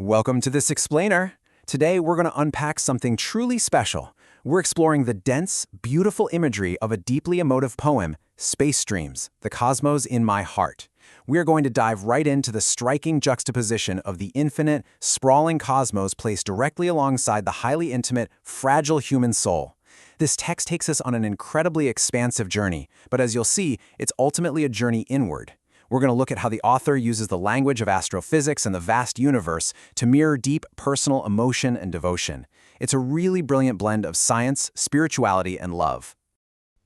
Welcome to this explainer. Today we're going to unpack something truly special. We're exploring the dense, beautiful imagery of a deeply emotive poem, Space Dreams, The Cosmos in My Heart. We're going to dive right into the striking juxtaposition of the infinite, sprawling cosmos placed directly alongside the highly intimate, fragile human soul. This text takes us on an incredibly expansive journey, but as you'll see, it's ultimately a journey inward. We're going to look at how the author uses the language of astrophysics and the vast universe to mirror deep personal emotion and devotion. It's a really brilliant blend of science, spirituality, and love.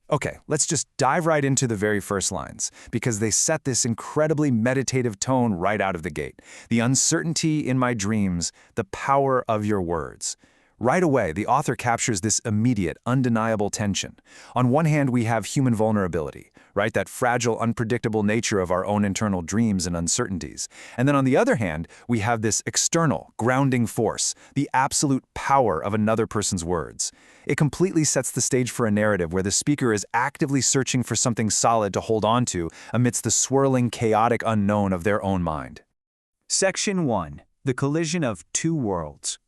Okay, let's just dive right into the very first lines, because they set this incredibly meditative tone right out of the gate. The uncertainty in my dreams, the power of your words. Right away, the author captures this immediate, undeniable tension. On one hand, we have human vulnerability, right? That fragile, unpredictable nature of our own internal dreams and uncertainties. And then on the other hand, we have this external, grounding force, the absolute power of another person's words. It completely sets the stage for a narrative where the speaker is actively searching for something solid to hold on to amidst the swirling, chaotic unknown of their own mind. Section 1. The collision of two worlds.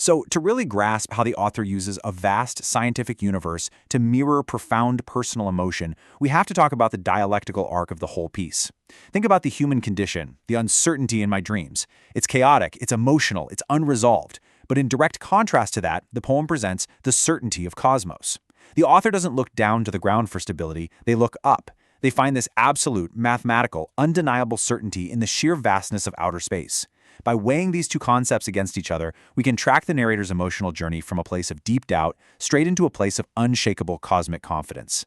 So, to really grasp how the author uses a vast scientific universe to mirror profound personal emotion, we have to talk about the dialectical arc of the whole piece. Think about the human condition, the uncertainty in my dreams. It's chaotic, it's emotional, it's unresolved. But in direct contrast to that, the poem presents the certainty of cosmos. The author doesn't look down to the ground for stability, they look up. They find this absolute, mathematical, undeniable certainty in the sheer vastness of outer space. By weighing these two concepts against each other, we can track the narrator's emotional journey from a place of deep doubt straight into a place of unshakable cosmic confidence.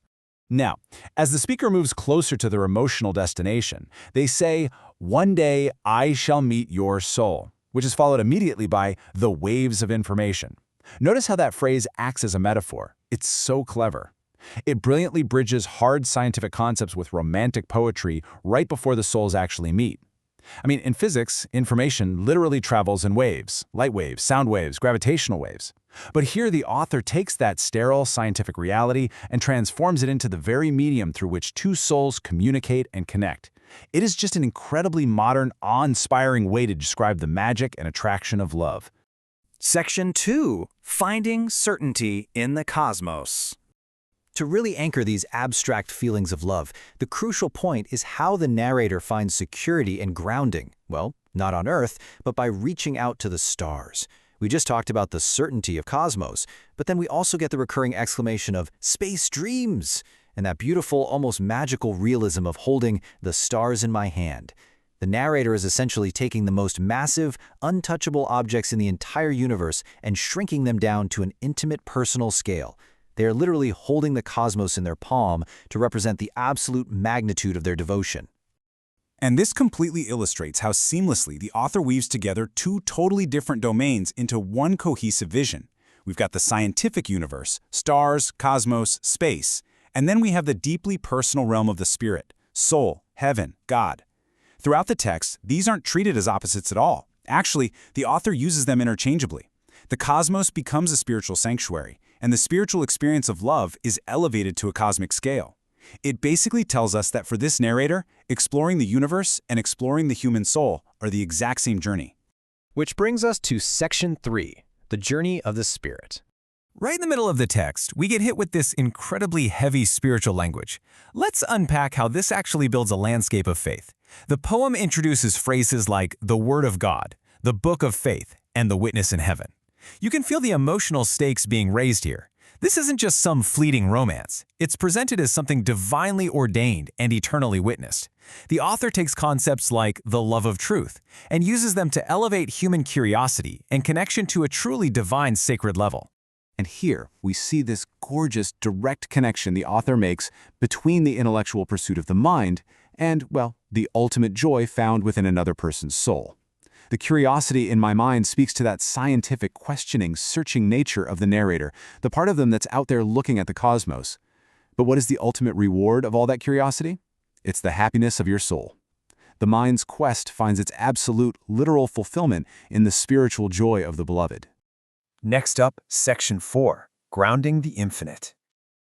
Now, as the speaker moves closer to their emotional destination, they say, "One day I shall meet your soul," which is followed immediately by "the waves of information." Notice how that phrase acts as a metaphor. It's so clever. It brilliantly bridges hard scientific concepts with romantic poetry right before the souls actually meet. In physics, information literally travels in waves, light waves, sound waves, gravitational waves. But here the author takes that sterile scientific reality and transforms it into the very medium through which two souls communicate and connect. It is just an incredibly modern, awe-inspiring way to describe the magic and attraction of love. Section 2. Finding certainty in the cosmos. To really anchor these abstract feelings of love, the crucial point is how the narrator finds security and grounding. Well, not on Earth, but by reaching out to the stars. We just talked about the certainty of cosmos, but then we also get the recurring exclamation of "space dreams" and that beautiful, almost magical realism of holding the stars in my hand. The narrator is essentially taking the most massive, untouchable objects in the entire universe and shrinking them down to an intimate personal scale. They are literally holding the cosmos in their palm to represent the absolute magnitude of their devotion. And this completely illustrates how seamlessly the author weaves together two totally different domains into one cohesive vision. We've got the scientific universe, stars, cosmos, space, and then we have the deeply personal realm of the spirit, soul, heaven, God. Throughout the text, these aren't treated as opposites at all. Actually, the author uses them interchangeably. The cosmos becomes a spiritual sanctuary, and the spiritual experience of love is elevated to a cosmic scale. It basically tells us that for this narrator, exploring the universe and exploring the human soul are the exact same journey. Which brings us to Section 3, the journey of the spirit. Right in the middle of the text, we get hit with this incredibly heavy spiritual language. Let's unpack how this actually builds a landscape of faith. The poem introduces phrases like the Word of God, the Book of Faith, and the Witness in Heaven. You can feel the emotional stakes being raised here. This isn't just some fleeting romance. It's presented as something divinely ordained and eternally witnessed. The author takes concepts like the love of truth and uses them to elevate human curiosity and connection to a truly divine sacred level. And here, we see this gorgeous, direct connection the author makes between the intellectual pursuit of the mind and, well, the ultimate joy found within another person's soul. The curiosity in my mind speaks to that scientific, questioning, searching nature of the narrator, the part of them that's out there looking at the cosmos. But what is the ultimate reward of all that curiosity? It's the happiness of your soul. The mind's quest finds its absolute, literal fulfillment in the spiritual joy of the beloved. Next up, Section 4, Grounding the Infinite.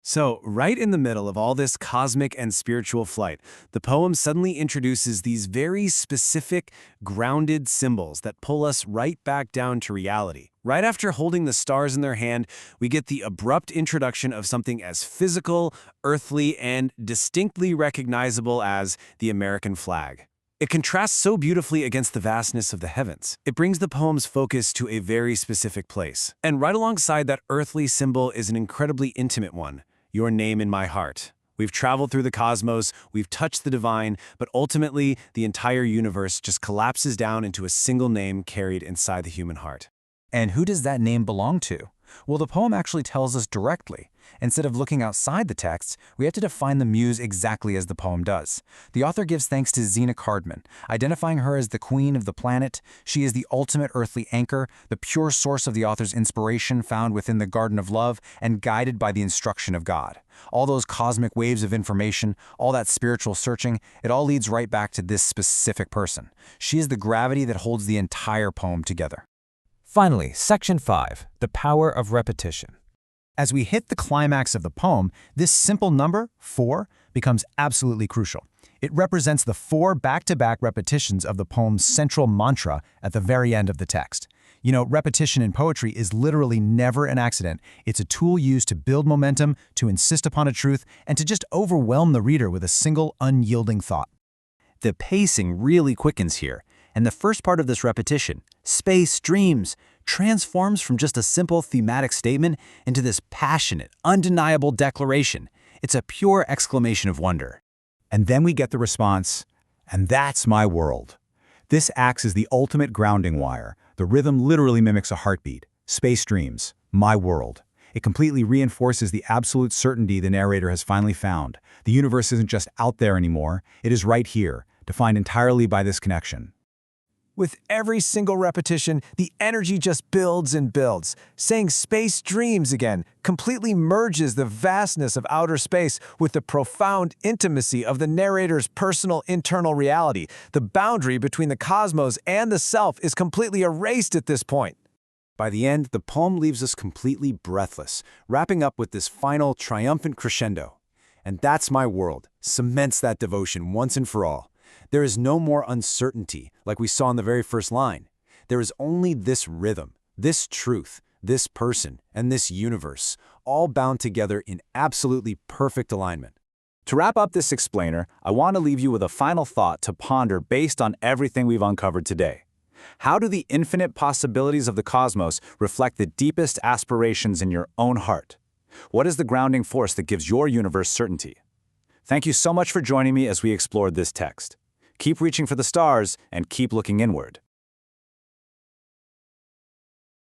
So, right in the middle of all this cosmic and spiritual flight, the poem suddenly introduces these very specific, grounded symbols that pull us right back down to reality. Right after holding the stars in their hand, we get the abrupt introduction of something as physical, earthly, and distinctly recognizable as the American flag. It contrasts so beautifully against the vastness of the heavens. It brings the poem's focus to a very specific place. And right alongside that earthly symbol is an incredibly intimate one. Your name in my heart. We've traveled through the cosmos, we've touched the divine, but ultimately, the entire universe just collapses down into a single name carried inside the human heart. And who does that name belong to? Well, the poem actually tells us directly. Instead of looking outside the text, we have to define the muse exactly as the poem does. The author gives thanks to Zena Cardman, identifying her as the queen of the planet. She is the ultimate earthly anchor, the pure source of the author's inspiration found within the Garden of Love and guided by the instruction of God. All those cosmic waves of information, all that spiritual searching, it all leads right back to this specific person. She is the gravity that holds the entire poem together. Finally, Section 5, the power of repetition. As we hit the climax of the poem, this simple number, 4, becomes absolutely crucial. It represents the 4 back-to-back repetitions of the poem's central mantra at the very end of the text. You know, repetition in poetry is literally never an accident. It's a tool used to build momentum, to insist upon a truth, and to just overwhelm the reader with a single unyielding thought. The pacing really quickens here, and the first part of this repetition, space, dreams, transforms from just a simple thematic statement into this passionate, undeniable declaration. It's a pure exclamation of wonder. And then we get the response, and that's my world. This acts as the ultimate grounding wire. The rhythm literally mimics a heartbeat. Space dreams, my world. It completely reinforces the absolute certainty the narrator has finally found. The universe isn't just out there anymore, it is right here, defined entirely by this connection. With every single repetition, the energy just builds and builds. Saying space dreams again completely merges the vastness of outer space with the profound intimacy of the narrator's personal internal reality. The boundary between the cosmos and the self is completely erased at this point. By the end, the poem leaves us completely breathless, wrapping up with this final triumphant crescendo. And that's my world, cements that devotion once and for all. There is no more uncertainty, like we saw in the very first line. There is only this rhythm, this truth, this person, and this universe, all bound together in absolutely perfect alignment. To wrap up this explainer, I want to leave you with a final thought to ponder based on everything we've uncovered today. How do the infinite possibilities of the cosmos reflect the deepest aspirations in your own heart? What is the grounding force that gives your universe certainty? Thank you so much for joining me as we explored this text. Keep reaching for the stars and keep looking inward.